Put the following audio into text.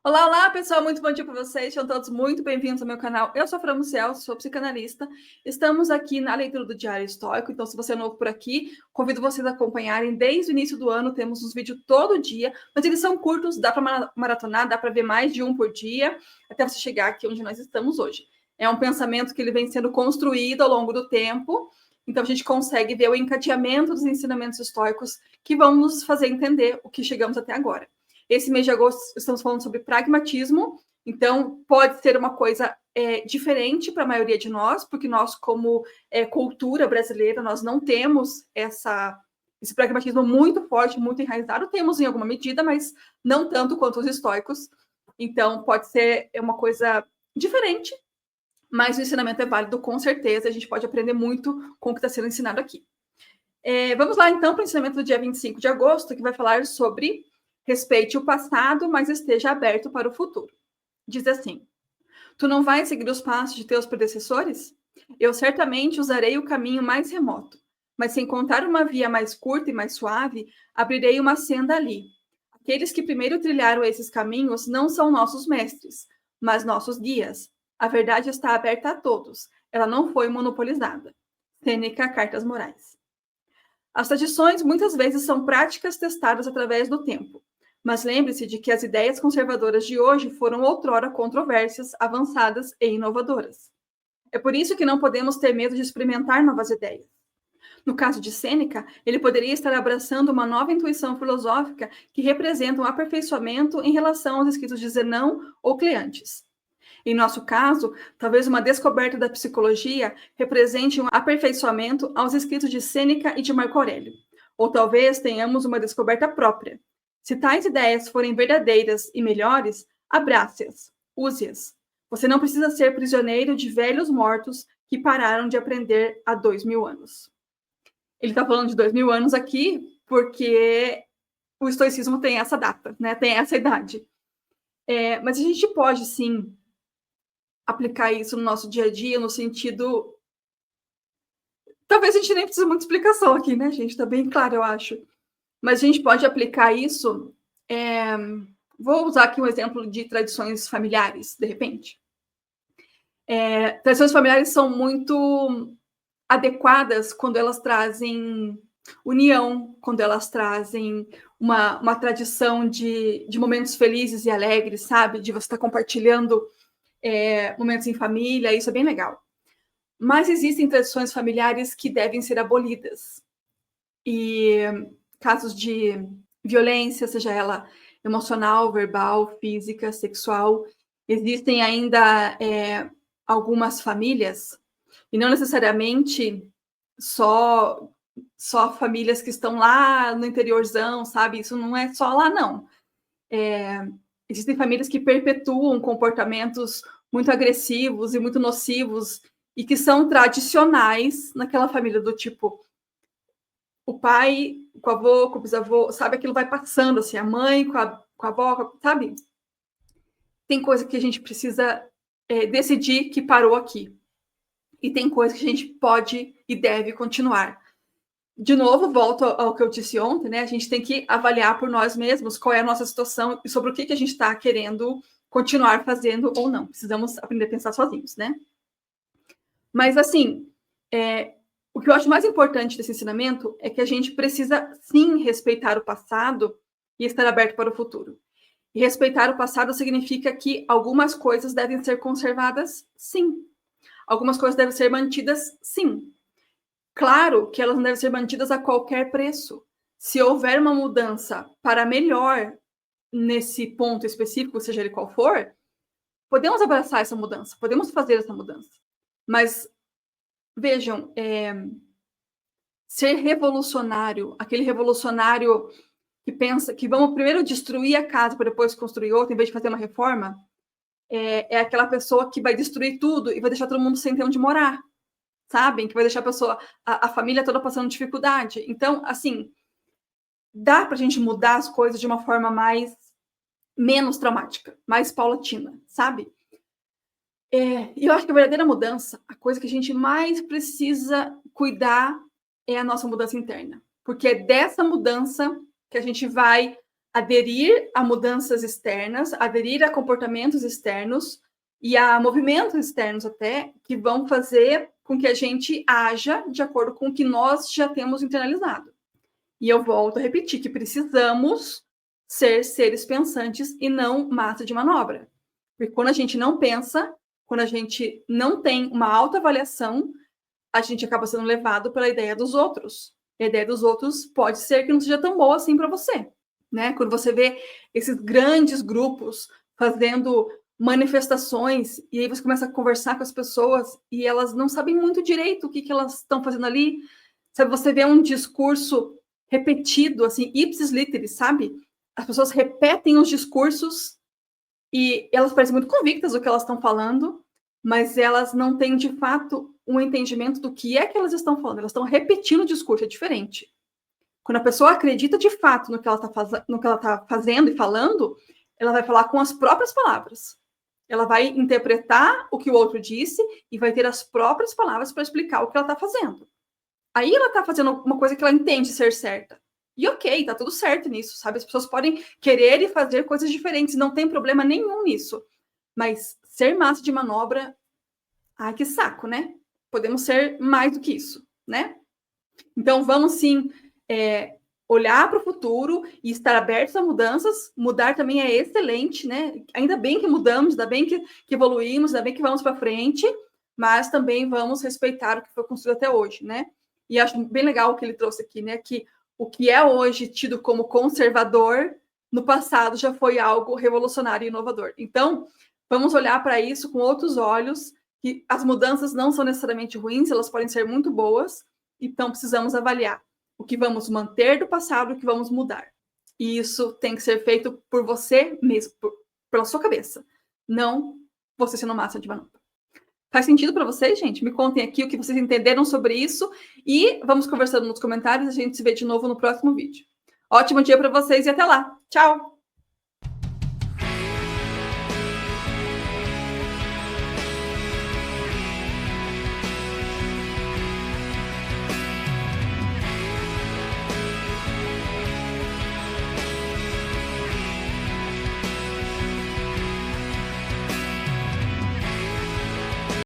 Olá, olá, pessoal, muito bom dia para vocês, sejam todos muito bem-vindos ao meu canal. Eu sou a Fran Muciel, sou psicanalista. Estamos aqui na leitura do Diário Estoico, então se você é novo por aqui, convido vocês a acompanharem desde o início do ano, temos uns vídeos todo dia, mas eles são curtos, dá para maratonar, dá para ver mais de um por dia, até você chegar aqui onde nós estamos hoje. É um pensamento que ele vem sendo construído ao longo do tempo, então a gente consegue ver o encadeamento dos ensinamentos estoicos que vão nos fazer entender o que chegamos até agora. Esse mês de agosto estamos falando sobre pragmatismo, então pode ser uma coisa diferente para a maioria de nós, porque nós, como cultura brasileira, nós não temos esse pragmatismo muito forte, muito enraizado. Temos em alguma medida, mas não tanto quanto os estoicos. Então pode ser uma coisa diferente, mas o ensinamento é válido com certeza. A gente pode aprender muito com o que está sendo ensinado aqui. Vamos lá, então, para o ensinamento do dia 25 de agosto, que vai falar sobre respeite o passado, mas esteja aberto para o futuro. Diz assim: tu não vais seguir os passos de teus predecessores? Eu certamente usarei o caminho mais remoto, mas se encontrar uma via mais curta e mais suave, abrirei uma senda ali. Aqueles que primeiro trilharam esses caminhos não são nossos mestres, mas nossos guias. A verdade está aberta a todos. Ela não foi monopolizada. Sêneca, Cartas Morais. As tradições muitas vezes são práticas testadas através do tempo. Mas lembre-se de que as ideias conservadoras de hoje foram outrora controversas, avançadas e inovadoras. É por isso que não podemos ter medo de experimentar novas ideias. No caso de Sêneca, ele poderia estar abraçando uma nova intuição filosófica que representa um aperfeiçoamento em relação aos escritos de Zenão ou Cleantes. Em nosso caso, talvez uma descoberta da psicologia represente um aperfeiçoamento aos escritos de Sêneca e de Marco Aurélio. Ou talvez tenhamos uma descoberta própria. Se tais ideias forem verdadeiras e melhores, abrace-as, use-as. Você não precisa ser prisioneiro de velhos mortos que pararam de aprender há 2000 anos. Ele está falando de 2000 anos aqui porque o estoicismo tem essa data, né? Tem essa idade. Mas a gente pode, sim, aplicar isso no nosso dia a dia, no sentido... Talvez a gente nem precise de muita explicação aqui, né, gente? Está bem claro, eu acho. Mas a gente pode aplicar isso... Vou usar aqui um exemplo de tradições familiares, de repente. Tradições familiares são muito adequadas quando elas trazem união, quando elas trazem uma tradição de momentos felizes e alegres, sabe? De você estar compartilhando momentos em família, isso é bem legal. Mas existem tradições familiares que devem ser abolidas. E casos de violência, seja ela emocional, verbal, física, sexual, existem ainda algumas famílias, e não necessariamente só famílias que estão lá no interiorzão, sabe? Isso não é só lá, não. Existem famílias que perpetuam comportamentos muito agressivos e muito nocivos e que são tradicionais naquela família, do tipo o pai com o avô, com o bisavô, sabe? Aquilo vai passando, assim, a mãe com a avó, sabe? Tem coisa que a gente precisa decidir que parou aqui. E tem coisa que a gente pode e deve continuar. De novo, volto ao que eu disse ontem, né? A gente tem que avaliar por nós mesmos qual é a nossa situação e sobre o que a gente está querendo continuar fazendo ou não. Precisamos aprender a pensar sozinhos, né? Mas, assim, o que eu acho mais importante desse ensinamento é que a gente precisa, sim, respeitar o passado e estar aberto para o futuro. E respeitar o passado significa que algumas coisas devem ser conservadas, sim. Algumas coisas devem ser mantidas, sim. Claro que elas não devem ser mantidas a qualquer preço. Se houver uma mudança para melhor nesse ponto específico, seja ele qual for, podemos abraçar essa mudança, podemos fazer essa mudança. Mas, vejam, ser revolucionário, aquele revolucionário que pensa que vamos primeiro destruir a casa para depois construir outra, em vez de fazer uma reforma, é aquela pessoa que vai destruir tudo e vai deixar todo mundo sem ter onde morar, sabem? Que vai deixar a família toda passando dificuldade. Então, assim, dá para a gente mudar as coisas de uma forma menos traumática, mais paulatina, sabe? E eu acho que a verdadeira mudança, a coisa que a gente mais precisa cuidar é a nossa mudança interna. Porque é dessa mudança que a gente vai aderir a mudanças externas, aderir a comportamentos externos e a movimentos externos até, que vão fazer com que a gente haja de acordo com o que nós já temos internalizado. E eu volto a repetir que precisamos ser seres pensantes e não massa de manobra. Porque quando a gente não pensa, quando a gente não tem uma autoavaliação, a gente acaba sendo levado pela ideia dos outros. E a ideia dos outros pode ser que não seja tão boa assim para você, né? Quando você vê esses grandes grupos fazendo manifestações e aí você começa a conversar com as pessoas e elas não sabem muito direito o que elas estão fazendo ali. Sabe, você vê um discurso repetido, assim, ipsis literis, sabe? As pessoas repetem os discursos e elas parecem muito convictas do que elas estão falando, mas elas não têm, de fato, um entendimento do que é que elas estão falando. Elas estão repetindo o discurso, é diferente. Quando a pessoa acredita, de fato, no que ela está fazendo e falando, ela vai falar com as próprias palavras. Ela vai interpretar o que o outro disse e vai ter as próprias palavras para explicar o que ela está fazendo. Aí ela está fazendo uma coisa que ela entende ser certa. E ok, tá tudo certo nisso, sabe? As pessoas podem querer e fazer coisas diferentes, não tem problema nenhum nisso. Mas ser massa de manobra, ai, que saco, né? Podemos ser mais do que isso, né? Então, vamos sim olhar para o futuro e estar abertos a mudanças. Mudar também é excelente, né? Ainda bem que mudamos, ainda bem que evoluímos, ainda bem que vamos para frente, mas também vamos respeitar o que foi construído até hoje, né? E acho bem legal o que ele trouxe aqui, né? Que o que é hoje tido como conservador, no passado já foi algo revolucionário e inovador. Então, vamos olhar para isso com outros olhos, que as mudanças não são necessariamente ruins, elas podem ser muito boas, então precisamos avaliar o que vamos manter do passado e o que vamos mudar. E isso tem que ser feito por você mesmo, pela sua cabeça, não você sendo massa de manobra. Faz sentido para vocês, gente? Me contem aqui o que vocês entenderam sobre isso e vamos conversando nos comentários. A gente se vê de novo no próximo vídeo. Ótimo dia para vocês e até lá. Tchau!